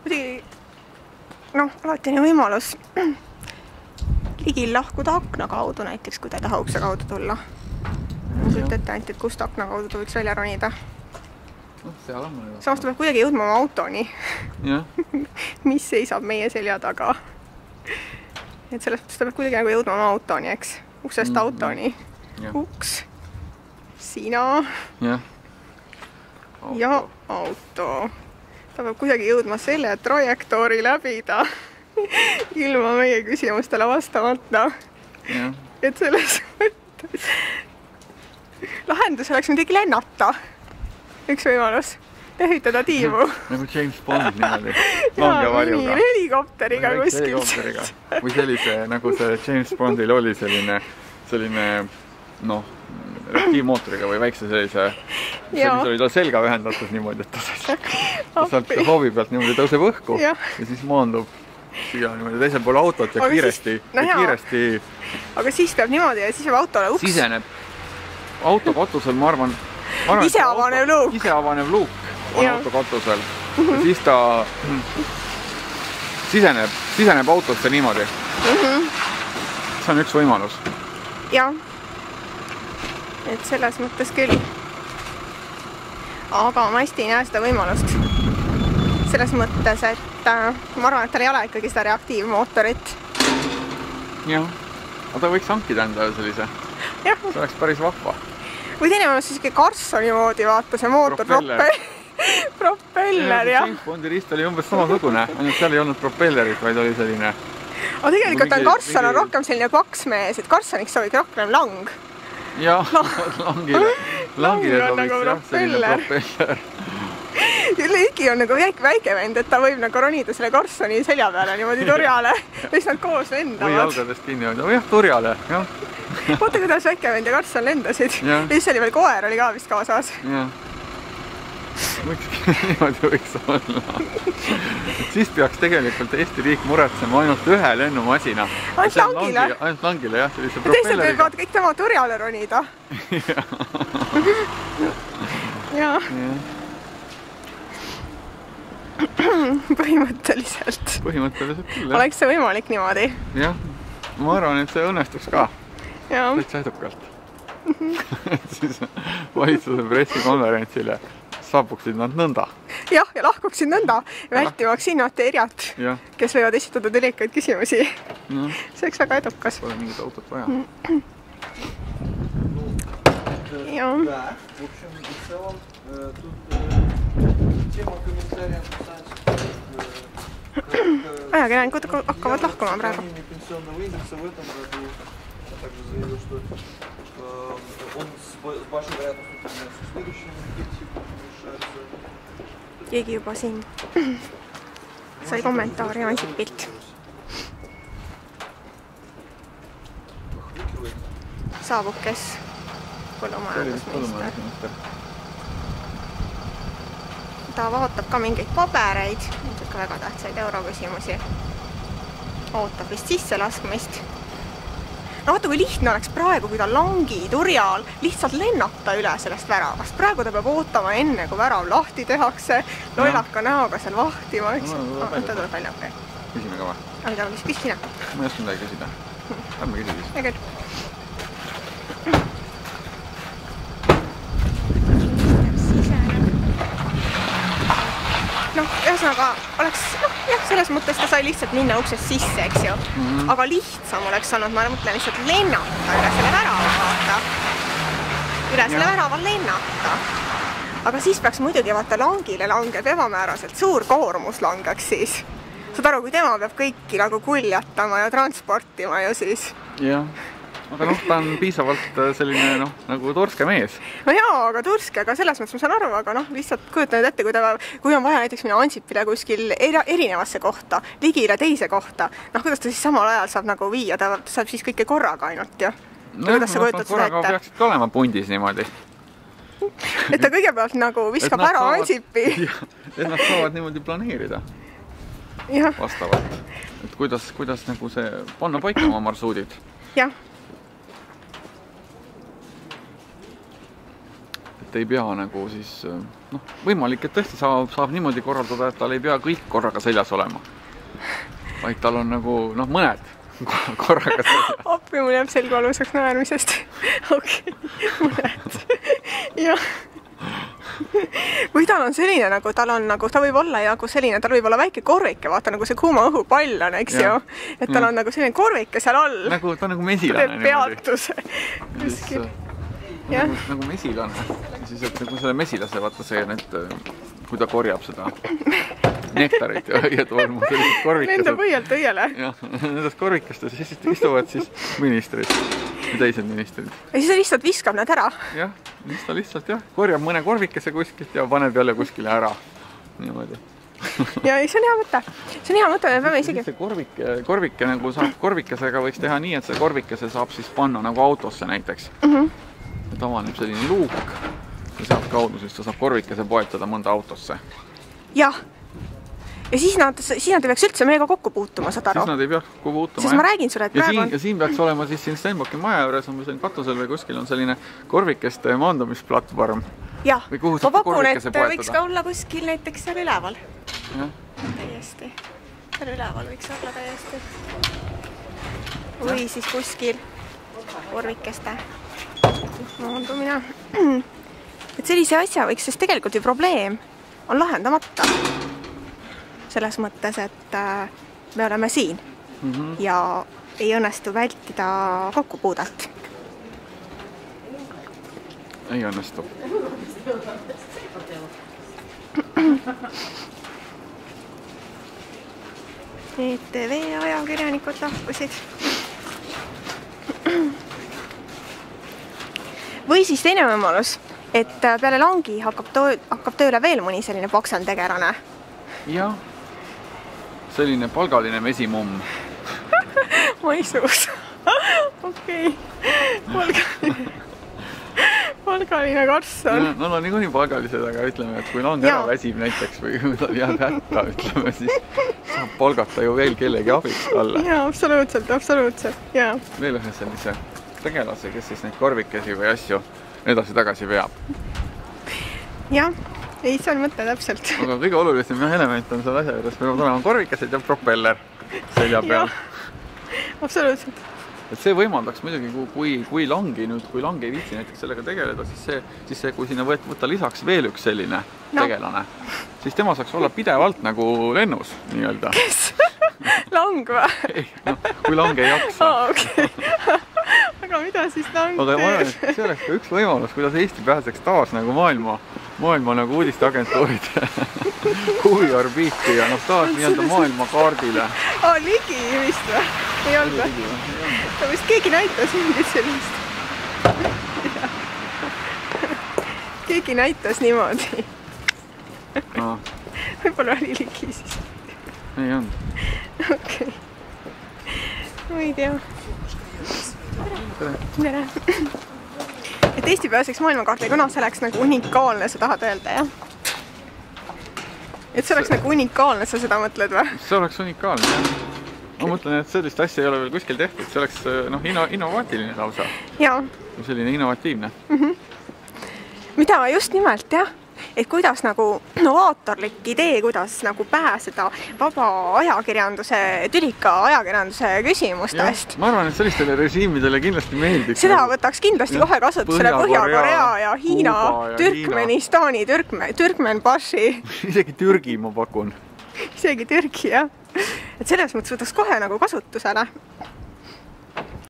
muidugi noh, alati on võimalus ligil lahkuda akna kaudu näiteks, kui ta ei taha ukse kaudu tulla. Kujutate ainult, et kust akna kaudu ta võiks välja ronida. Seal on mõni. Samas ta peab kuidagi jõudma oma autoni, mis seisab meie selja taga. Et selles mõttes ta peab kuidagi nagu jõudma oma autoni, eks? Uksest autoni. Uks, sina ja auto. Ta peab kuidagi jõudma selle trajektoori läbida ilma meie küsimustele vastamata. Et selles mõttes lahendus oleks midagi lennata. Üks võimalus. Ehitada tiimu. Nagu James Bond niimoodi. Lange varjuga. Helikopteriga kuskilt. Või sellise, nagu see James Bondil oli selline noh, reaktiivmootoriga või väikse sellise, mis oli tal selga ühendatud niimoodi, et ta sealt hoovi pealt niimoodi tõuseb õhku ja siis maandub siia niimoodi teisel pool autot ja kiiresti. Aga siis peab niimoodi ja siis peab autole uks. Siseneb auto katusel, ma arvan, iseavanev luuk on auto katusel ja siis ta siseneb autosse niimoodi. See on üks võimalus. Jah, et selles mõttes küll. Aga ma hästi ei näe seda võimalust. Selles mõttes, et ma arvan, et tal ei ole ikkagi seda reaktiivmootorit. Jah, aga ta võiks hankida endale sellise. See oleks päris vahva. Või teine mõnes siiski Karssoni moodi vaata see mootor propeller, jah. James Bondi riist oli umbes samasugune, ainult seal ei olnud propellerit, vaid oli selline. Aga tegelikult on Karsson on rohkem selline paks mees, et Karssoniks sobiks rohkem lang. Jah, langile sobiks selline propeller. Ligi on nagu väike vend, et ta võib nagu ronida selle Karssoni selja peale niimoodi turjale. Siis nad koos lendavad. Või jalgadest kinni hoida. Jah, turjale, jah. Oota, kuidas väike vend ja Karsson lendasid. Ja siis oli veel koer oli ka vist kaasas. Jah. Niimoodi võiks olla. Siis peaks tegelikult Eesti riik muretsema ainult ühe lennumasina. Ainult langile, jah. Teised võivad kõik tema turjale ronida. Jah. Põhimõtteliselt küll. Oleks see võimalik niimoodi? Jah, ma arvan, et see õnnestuks ka. Täitsa edukalt. Siis valitsuse pressikonverentsile saabuksid nad nõnda. Jah, ja lahkuksid nõnda, vältimaks innoteerijad, kes võivad esitada delikaid küsimusi. See oleks väga edukas. Pole mingit autot vaja. Ajakirjanikud hakkavad lahkuma praegu. Keegi juba siin sai kommentaari Ansipilt. Saabub kes? Põllumajandusminister. Ta vaatab ka mingeid pabereid, ka väga tähtsaid euroküsimusi. Ootab vist sisse laskmist. No vaata, kui lihtne oleks praegu, kui ta langi turjal lihtsalt lennata üle sellest väravast. Praegu ta peab ootama enne, kui värav lahti tehakse, lollaka näoga seal vahtima, eks? Ta tuleb välja. Küsime ka või? Aga mida ma küsin sina? Ma ei oska midagi küsida. Lähme küsi siis. Hea küll. Ühesõnaga, oleks, jah, selles mõttes ta sai lihtsalt minna uksest sisse, eks ju. Aga lihtsam oleks olnud, ma mõtlen lihtsalt lennata üle selle värava vaata. Üle selle värava lennata. Aga siis peaks muidugi vaata langile langeb ebamääraselt suur koormus langeks siis. Saad aru, kui tema peab kõiki nagu kuljatama ja transportima ju siis. Jah. Aga noh, ta on piisavalt selline nagu turske mees. No jaa, aga turske, aga selles mõttes ma saan aru, aga lihtsalt kujutan nüüd ette, kui on vaja näiteks minna Ansipile kuskil erinevasse kohta, ligile teise kohta, kuidas ta siis samal ajal saab nagu viia, ta saab siis kõike korraga ainult, jah? Kuidas sa kujutad seda ette? Korraga peaksid ka olema pundis niimoodi. Et ta kõigepealt nagu viskab ära Ansipi. Et nad saavad niimoodi planeerida vastavalt. Et kuidas nagu see panna paika oma marsruudid. Jah. et ei pea nagu siis, noh, võimalik, et tõesti saab niimoodi korraldada, et tal ei pea kõik korraga seljas olema. Vaid tal on nagu, noh, mõned korraga seljas. Appi, mul jääb selgu aluseks naermisest. Okei, mõned. Jah. Või tal on selline nagu, ta võib olla nagu selline, tal võib olla väike korvike, vaata nagu see kuuma õhupall on, eks ju. Et tal on nagu selline korvike seal all. Nagu, ta on nagu mesilane. Peatuse. Kuskil. Nagu mesilane. Siis, et nagu selle mesilase, vaata see, kui ta korjab seda nektarit ja õietolmu sellised korvikesed. Lendab õielt õiele. Jah, nendest korvikestes siis istuvad siis ministrid ja teised ministrid. Ja siis ta lihtsalt viskab nad ära. Jah, siis ta lihtsalt korjab mõne korvikese kuskilt ja paneb jälle kuskile ära. Niimoodi. Ja see on hea mõte. See on hea mõte, me peame isegi. See korvike nagu saab, korvikesega võiks teha nii, et see korvikese saab siis panna nagu autosse näiteks. Et avaneb selline luuk ja sealt kaudu siis ta saab korvikese poetada mõnda autosse. Jah. Ja siis nad ei peaks üldse meiega kokku puutuma, saad aru? Siis nad ei peaks kokku puutuma. Siis ma räägin sulle, et praegu on... Ja siin peaks olema siis siin Stenbocki maja juures on selline katusel või kuskil on selline korvikeste maandumisplatvorm. Jah, ma pakun, et võiks ka olla kuskil näiteks seal üleval. Täiesti. Seal üleval võiks olla täiesti. Või siis kuskil korvikeste maandumine. Et sellise asja võiks, sest tegelikult ju probleem on lahendamata. Selles mõttes, et me oleme siin ja ei õnnestu vältida kokkupuudet. Ei õnnestu. ETV ajakirjanikud lahkusid. Või siis teine võimalus, et peale langi hakkab tööle veel mõni selline paksem tegelane. Jah. Selline palgaline mesimumm. Maisuus. Okei. Palgaline karsson. Nad on nii palgalised, aga ütleme, et kui lang ära väsib näiteks või kui tal jääb hätta, ütleme, siis saab palgata ju veel kellegi abiks talle. Jaa, absoluutselt. Veel ühe sellise tegelase, kes siis neid korvikesi või asju edasi-tagasi veab. Jah. Ei, see on mõte täpselt. Aga kõige olulisem element on seal asja juures, peavad olema korvikesed ja propeller selja peal. Absoluutselt. Et see võimaldaks muidugi, kui lang ei viitsi näiteks sellega tegeleda, siis see, kui sinna võtta lisaks veel üks selline tegelane, siis tema saaks olla pidevalt nagu lennus, nii-öelda. Kes? Lang või? Ei, kui lang ei jaksa. Okei. Aga mida siis lang teeb? Aga ma arvan, et see oleks ka üks võimalus, kuidas Eesti pääseks taas nagu maailma nagu uudisteagentuuride huviorbiiti ja taas nii-öelda maailma kaardile. Ligi vist või? Ei olnud või? Ta vist keegi näitas mingit sellist. Keegi näitas niimoodi. Võib-olla oli ligi siis. Ei olnud. Okei. Ma ei tea. Tere. Et Eesti pääseks maailmakaardile, kuna see oleks nagu unikaalne, sa tahad öelda, jah? Et see oleks nagu unikaalne, sa seda mõtled või? See oleks unikaalne, jah. Ma mõtlen, et sellist asja ei ole veel kuskil tehtud. See oleks innovaatiline lausa. Jaa. Selline innovatiivne. Mida just nimelt, jah. Et kuidas nagu novaatorlik idee, kuidas nagu pääseda vaba ajakirjanduse, tülika ajakirjanduse küsimustest. Ma arvan, et sellistele režiimidele kindlasti meeldiks. Seda võtaks kindlasti kohe kasutusele Põhja-Korea ja Hiina, Türkmenistani, Türkmenbashi. Isegi Türgi, ma pakun. Isegi Türgi, jah. Et selles mõttes võtaks kohe nagu kasutusele.